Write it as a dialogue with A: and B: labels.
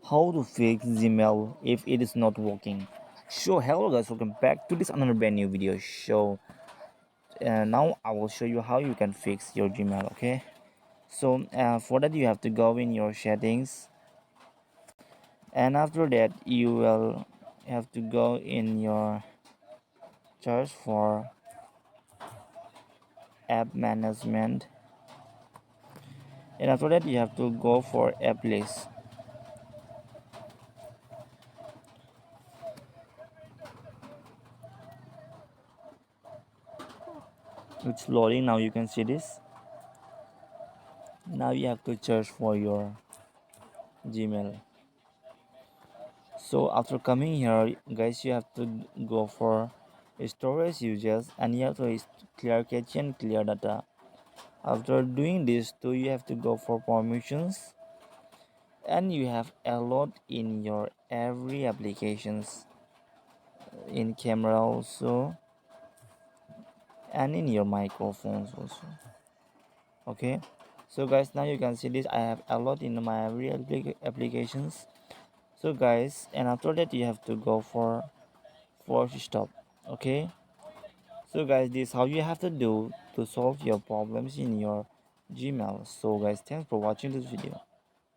A: how to fix Gmail if it is not working. So hello guys, welcome back to this another brand new video. So now I will show you how you can fix your Gmail. Okay, so for that you have to go in your settings, and after that you will have to go in your search for app management, and after that you have to go for app list. It's loading now. You can see this. Now you have to search for your Gmail. So after coming here guys, you have to go for storage users, and you have to clear cache and clear data. After doing this too, you have to go for permissions, and you have allowed in your every applications, in camera also, and in your microphones also. Okay, so guys, now you can see this. I have allowed in my every applications. So guys, and after that you have to go for force stop. Okay, so guys, this is how you have to do to solve your problems in your Gmail. So guys, thanks for watching this video.